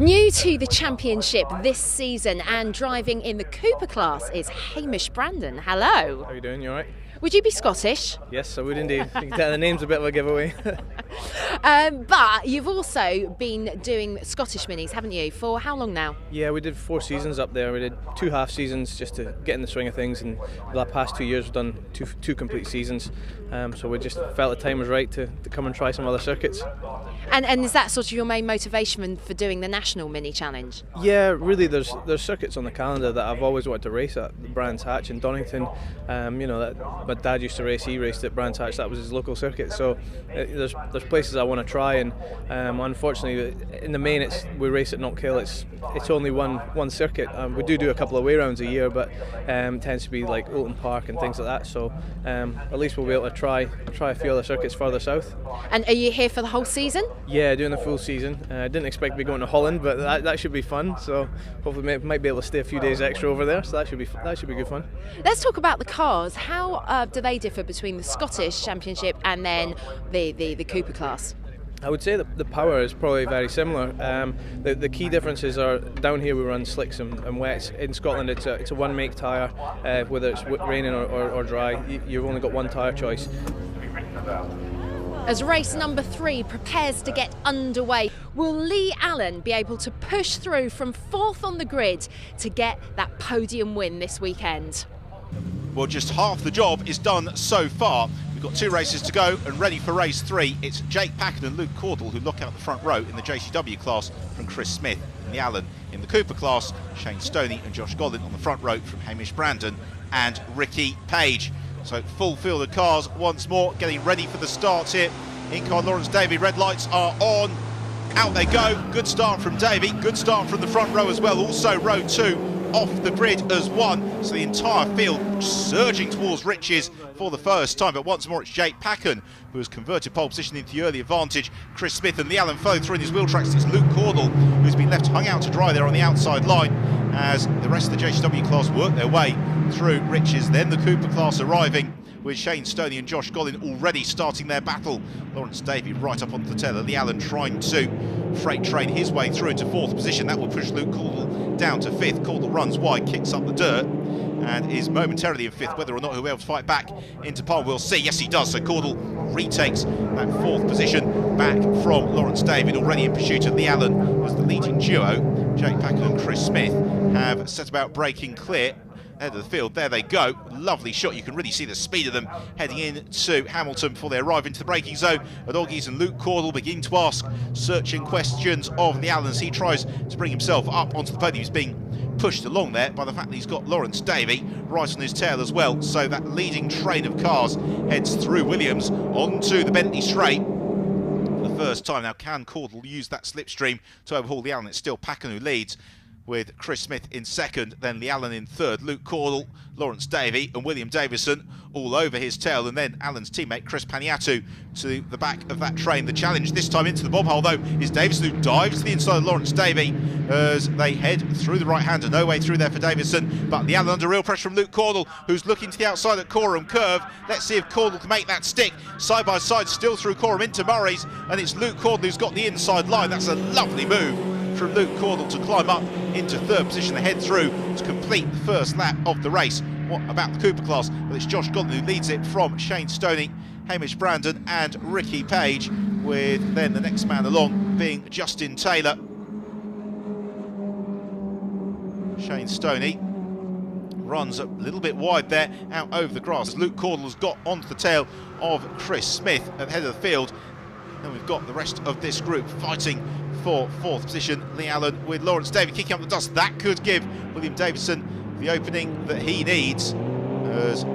New to the championship this season and driving in the Cooper class is Hamish Brandon. Hello. How are you doing? You alright? Would you be Scottish? Yes, I would indeed. You can tell the name's a bit of a giveaway. But you've also been doing Scottish minis, haven't you? For how long now? Yeah, we did 4 seasons up there. We did 2 half seasons just to get in the swing of things, and the past 2 years we've done two complete seasons. So we just felt the time was right to come and try some other circuits. And is that sort of your main motivation for doing the National Mini Challenge? Yeah, really. There's circuits on the calendar that I've always wanted to race at. Brands Hatch in Donington. You know that my dad used to race. He raced at Brands Hatch. That was his local circuit. So there's places I want to try, and unfortunately, in the main, we race at Knockhill. It's only one circuit. We do a couple of way rounds a year, but it tends to be like Oulton Park and things like that. So at least we'll be able to try a few other circuits further south. And are you here for the whole season? Yeah, doing the full season. I didn't expect to be going to Holland, but that should be fun. So hopefully might be able to stay a few days extra over there. So that should be good fun. Let's talk about the cars. How do they differ between the Scottish Championship and then the Cooper class? I would say that the power is probably very similar. The key differences are down here we run slicks and wets. In Scotland it's a one make tyre, whether it's raining or dry. You've only got one tyre choice. As race number 3 prepares to get underway, will Lee Allen be able to push through from 4th on the grid to get that podium win this weekend? Well, just half the job is done so far. We've got 2 races to go, and ready for race 3, it's Jake Packard and Luke Cordell who look out the front row in the JCW class from Chris Smith and the Allen. In the Cooper class, Shane Stoney and Josh Gollin on the front row from Hamish Brandon and Ricky Page. So full field of cars once more, getting ready for the starts here. In-car Lawrence Davey, red lights are on. Out they go. Good start from Davey. Good start from the front row as well. Also row 2 off the grid as one. So the entire field surging towards riches for the first time. But once more it's Jake Packen who has converted pole position into the early advantage. Chris Smith and Lee Allen follow through in his wheel tracks. It's Luke Cordell who's been left hung out to dry there on the outside line as the rest of the JCW class work their way through riches. Then the Cooper class arriving with Shane Stoney and Josh Gollin already starting their battle. Lawrence Davey right up onto the tail. Lee Allen trying to freight train his way through into 4th position. That will push Luke Cordell down to 5th. Cordell runs wide, kicks up the dirt, and is momentarily in 5th. Whether or not he'll be able to fight back into pole, we'll see. Yes, he does. So Cordell retakes that 4th position back from Lawrence Davey. Already in pursuit of Lee Allen as the leading duo. Jake Packen and Chris Smith have set about breaking clear. Head of the field, there they go. Lovely shot. You can really see the speed of them heading into Hamilton before they arrive into the braking zone. Adoggies and Luke Cordell begin to ask searching questions of the Allens. He tries to bring himself up onto the podium. He's being pushed along there by the fact that he's got Lawrence Davey right on his tail as well. So that leading train of cars heads through Williams onto the Bentley straight for the first time. Now, can Cordell use that slipstream to overhaul the Allen? It's still Packen who leads, with Chris Smith in 2nd, then Lee Allen in 3rd, Luke Cordell, Lawrence Davey and William Davison all over his tail, and then Allen's teammate Chris Paniatu to the back of that train. The challenge this time into the bob hole though is Davison, who dives to the inside of Lawrence Davey as they head through the right-hander. No way through there for Davison, but Lee Allen under real pressure from Luke Cordell, who's looking to the outside at Coram Curve. Let's see if Cordell can make that stick. Side by side, still through Coram into Murray's, and it's Luke Cordell who's got the inside line. That's a lovely move from Luke Cordell to climb up into 3rd position. They head through to complete the first lap of the race. What about the Cooper class? Well, it's Josh Gollin who leads it from Shane Stoney, Hamish Brandon and Ricky Page, with then the next man along being Justin Taylor. Shane Stoney runs a little bit wide there out over the grass. Luke Cordell has got onto the tail of Chris Smith at the head of the field. Then we've got the rest of this group fighting for 4th position. Lee Allen with Lawrence Davey kicking up the dust. That could give William Davison the opening that he needs as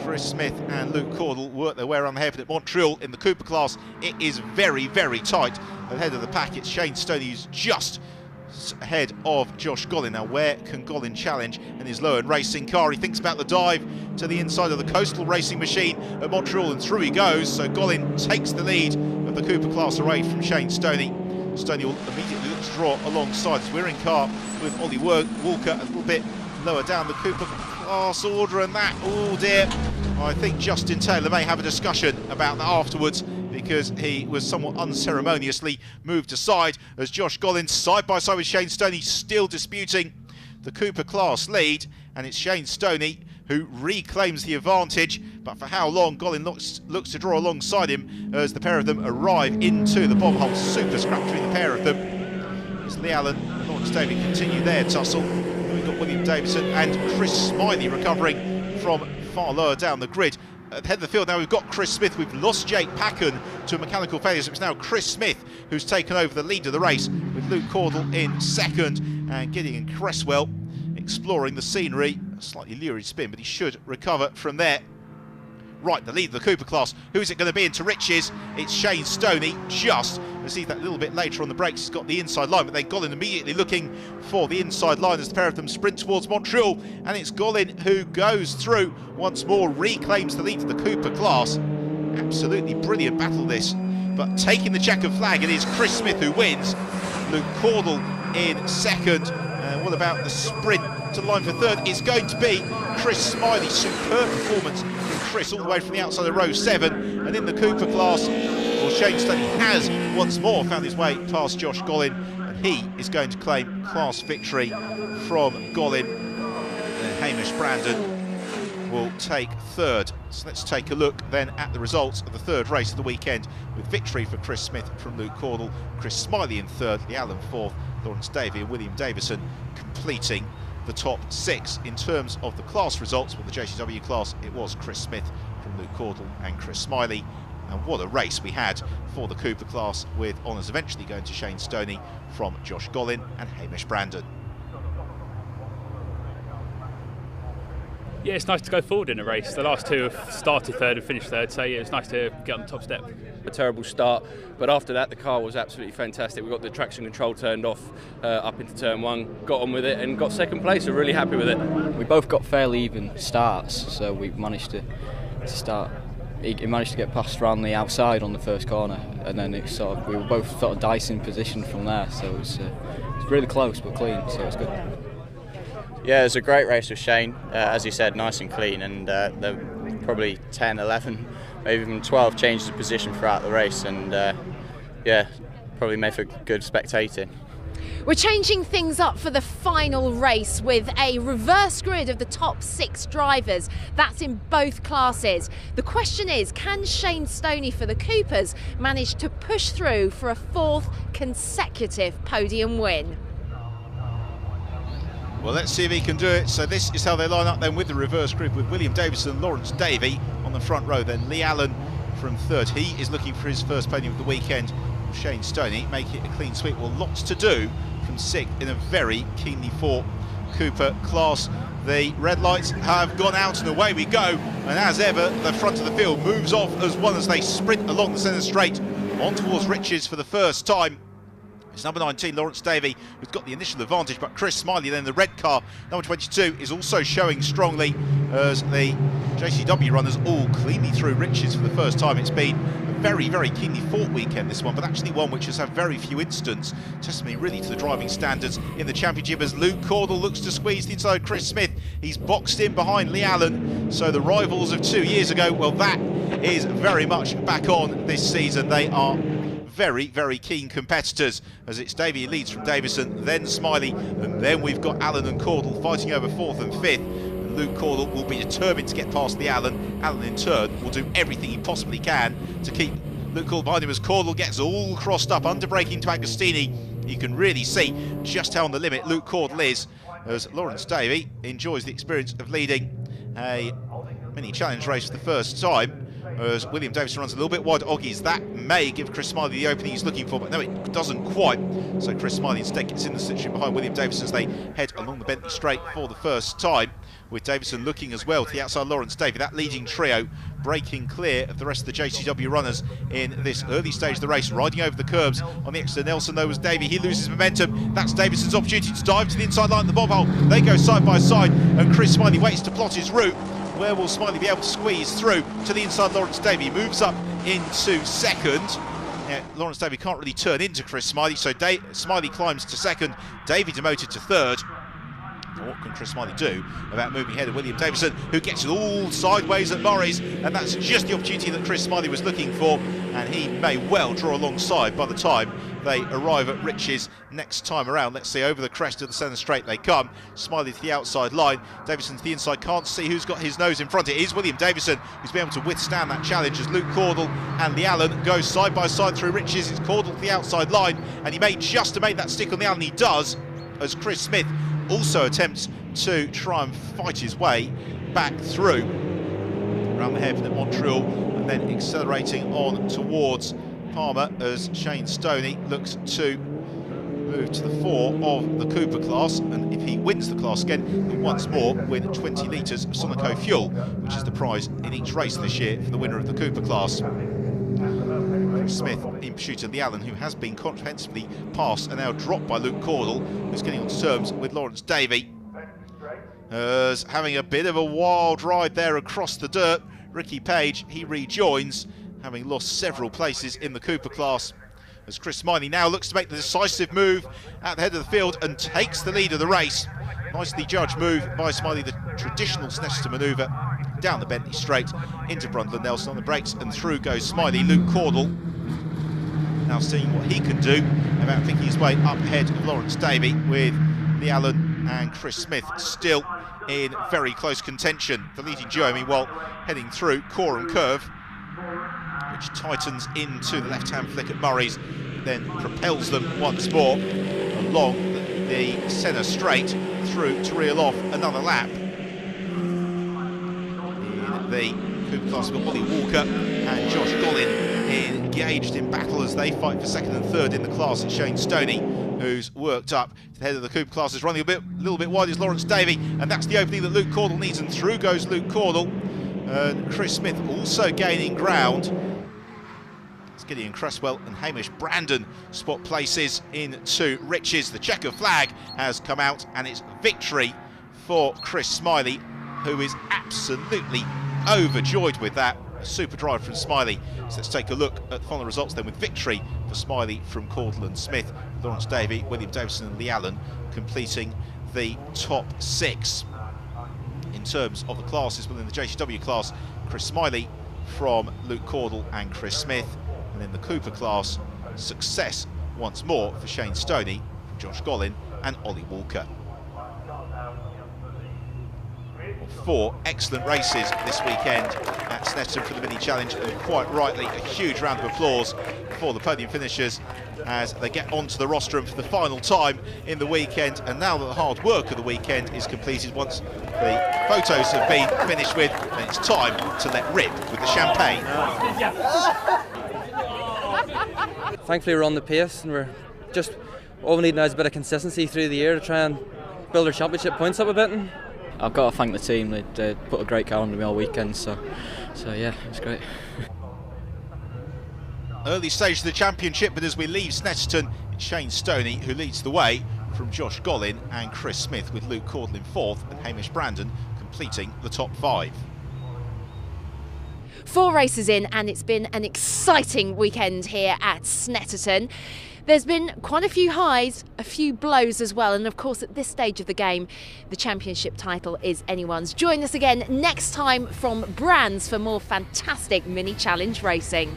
Chris Smith and Luke Cordell work their way around the hairpin at Montreal. In the Cooper class, it is very, very tight. At the head of the pack, it's Shane Stoney who's just ahead of Josh Gollin. Now, where can Gollin challenge in his low-end racing car? He thinks about the dive to the inside of the Coastal Racing machine at Montreal, and through he goes. So Gollin takes the lead of the Cooper class away from Shane Stoney. Stoney will immediately look to draw alongside. So we're in car with Ollie Walker a little bit lower down the Cooper class order, and that, oh dear, I think Justin Taylor may have a discussion about that afterwards, because because he was somewhat unceremoniously moved aside as Josh Gollin side by side with Shane Stoney still disputing the Cooper class lead, and it's Shane Stoney who reclaims the advantage, but for how long? Gollin looks to draw alongside him as the pair of them arrive into the Bob Holt. Super scrap between the pair of them as Lee Allen and Lawrence David continue their tussle. We've got William Davison and Chris Smiley recovering from far lower down the grid. At the head of the field now we've got Chris Smith. We've lost Jake Packen to a mechanical failure, so it's now Chris Smith who's taken over the lead of the race, with Luke Cordell in second and Gideon Cresswell exploring the scenery. A slightly lurid spin, but he should recover from there. Right, the lead of the Cooper class. Who is it going to be into riches? It's Shane Stoney. Just we'll see that a little bit later on the brakes. He's got the inside line, but then Gollin immediately looking for the inside line as the pair of them sprint towards Montreal, and it's Gollin who goes through once more, reclaims the lead of the Cooper class. Absolutely brilliant battle this, but taking the checkered flag, it is Chris Smith who wins. Luke Cordell in second. And what about the sprint to the line for third? It's going to be Chris Smiley. Superb performance from Chris all the way from the outside of row 7. And in the Cooper class, well, Shane Stoney has once more found his way past Josh Gollin, and he is going to claim class victory from Gollin. And Hamish Brandon will take third. So let's take a look then at the results of the third race of the weekend, with victory for Chris Smith from Luke Cordell, Chris Smiley in third, Lee Allen fourth, Lawrence Davey and William Davison completing the top 6. In terms of the class results, with the JCW class, it was Chris Smith from Luke Cordell and Chris Smiley. And what a race we had for the Cooper class, with honours eventually going to Shane Stoney from Josh Gollin and Hamish Brandon. Yeah, it's nice to go forward in a race. The last two have started third and finished third, so yeah, it's nice to get on the top step. A terrible start, but after that the car was absolutely fantastic. We got the traction control turned off up into turn 1, got on with it and got second place. We're really happy with it. We both got fairly even starts, so we managed to start. He managed to get past around the outside on the first corner, and then it we were both sort of dicing position from there, so it was really close but clean, so it was good. Yeah, it was a great race with Shane, as you said, nice and clean, and there were probably 10, 11, maybe even 12 changes of position throughout the race, and yeah, probably made for good spectating. We're changing things up for the final race with a reverse grid of the top 6 drivers. That's in both classes. The question is, can Shane Stoney for the Coopers manage to push through for a 4th consecutive podium win? Well, let's see if he can do it. So this is how they line up then with the reverse grid, with William Davison and Lawrence Davey on the front row. Then Lee Allen from third. He is looking for his first podium of the weekend. Shane Stoney make it a clean sweep. Well, lots to do from 6th in a very keenly fought Cooper class. The red lights have gone out and away we go. And as ever, the front of the field moves off as one as they sprint along the centre straight on towards Riches for the first time. It's number 19, Lawrence Davey, who's got the initial advantage, but Chris Smiley, then the red car, number 22, is also showing strongly as the JCW runners all cleanly through Riches for the first time. It's been a very, very keenly fought weekend, this one, but actually one which has had very few incidents. Testimony really to the driving standards in the championship as Luke Cordell looks to squeeze the inside of Chris Smith. He's boxed in behind Lee Allen, so the rivals of 2 years ago, well, that is very much back on this season. They are very, very keen competitors, as it's Davey who leads from Davison, then Smiley, and then we've got Allen and Cordell fighting over 4th and 5th. And Luke Cordell will be determined to get past the Allen. Allen in turn will do everything he possibly can to keep Luke Cordell behind him as Cordell gets all crossed up, under braking to Agostini. You can really see just how on the limit Luke Cordell is, as Lawrence Davey enjoys the experience of leading a mini challenge race for the first time. As William Davison runs a little bit wide Oggies, that may give Chris Smiley the opening he's looking for, but no, it doesn't quite. So Chris Smiley instead gets in the situation behind William Davison as they head along the Bentley Straight for the first time, with Davison looking as well to the outside Lawrence Davey. That leading trio breaking clear of the rest of the JCW runners in this early stage of the race, riding over the curbs on the extra Nelson though was Davey. He loses momentum. That's Davison's opportunity to dive to the inside line of the bob hole. They go side by side and Chris Smiley waits to plot his route. Where will Smiley be able to squeeze through to the inside? Lawrence Davey moves up into second. Yeah, Lawrence Davey can't really turn into Chris Smiley, so Smiley climbs to second. Davey demoted to third. What can Chris Smiley do about moving ahead of William Davison, who gets it all sideways at Murray's, and that's just the opportunity that Chris Smiley was looking for, and he may well draw alongside by the time they arrive at Rich's next time around. Let's see, over the crest of the centre straight they come. Smiley to the outside line, Davison to the inside, can't see who's got his nose in front. It is William Davison who's been able to withstand that challenge as Luke Cordell and Lee Allen go side by side through Rich's. It's Cordell to the outside line, and he made just to make that stick on the Allen. He does, as Chris Smith also attempts to try and fight his way back through around the hairpin at Montreal, and then accelerating on towards Palmer as Shane Stoney looks to move to the fore of the Cooper class, and if he wins the class again, he'll once more win 20 litres of Sonoco fuel, which is the prize in each race this year for the winner of the Cooper class. Chris Smith in pursuit of Lee Allen, who has been comprehensively passed and now dropped by Luke Cordell, who's getting on terms with Lawrence Davey. As having a bit of a wild ride there across the dirt, Ricky Page, he rejoins, having lost several places in the Cooper class, as Chris Smiley now looks to make the decisive move at the head of the field and takes the lead of the race. Nicely judged move by Smiley, the traditional Snetterton manoeuvre down the Bentley straight into Brundle Nelson on the brakes, and through goes Smiley. Luke Cordell now seeing what he can do about picking his way up ahead of Lawrence Davey, with Lee Allen and Chris Smith still in very close contention. The leading duo, meanwhile, heading through Coram Curve, which tightens into the left-hand flick at Murray's, then propels them once more along the centre straight through to reel off another lap. In the Cooper class, we've got Ollie Walker and Josh Gollin engaged in battle as they fight for second and third in the class. It's Shane Stoney who's worked up to the head of the Cooper class, is running a little bit wide is Lawrence Davey, and that's the opening that Luke Cordell needs, and through goes Luke Cordell. Chris Smith also gaining ground. It's Gideon Cresswell and Hamish Brandon spot places into Rich's. The checker flag has come out, and it's victory for Chris Smiley, who is absolutely overjoyed with that. A super drive from Smiley. So let's take a look at the final results then, with victory for Smiley from Cordell and Smith, Lawrence Davey, William Davison and Lee Allen completing the top 6. In terms of the classes within the JCW class, Chris Smiley from Luke Cordell and Chris Smith, and in the Cooper class, success once more for Shane Stoney, Josh Gollin and Ollie Walker. 4 excellent races this weekend at Snetterton for the Mini Challenge, and quite rightly a huge round of applause for the podium finishers as they get onto the rostrum for the final time in the weekend. And now that the hard work of the weekend is completed, once the photos have been finished with, then it's time to let rip with the champagne. Thankfully we're on the pace, and we're just, all we need now is a bit of consistency through the year to try and build our championship points up a bit. And I've got to thank the team. They put a great car under me all weekend, so yeah, it was great. Early stage of the championship, but as we leave Snetterton, it's Shane Stoney who leads the way from Josh Gollin and Chris Smith, with Luke Cordell in 4th and Hamish Brandon completing the top 5. 4 races in, and it's been an exciting weekend here at Snetterton. There's been quite a few highs, a few blows as well, and of course at this stage of the game, the championship title is anyone's. Join us again next time from Brands for more fantastic Mini Challenge racing.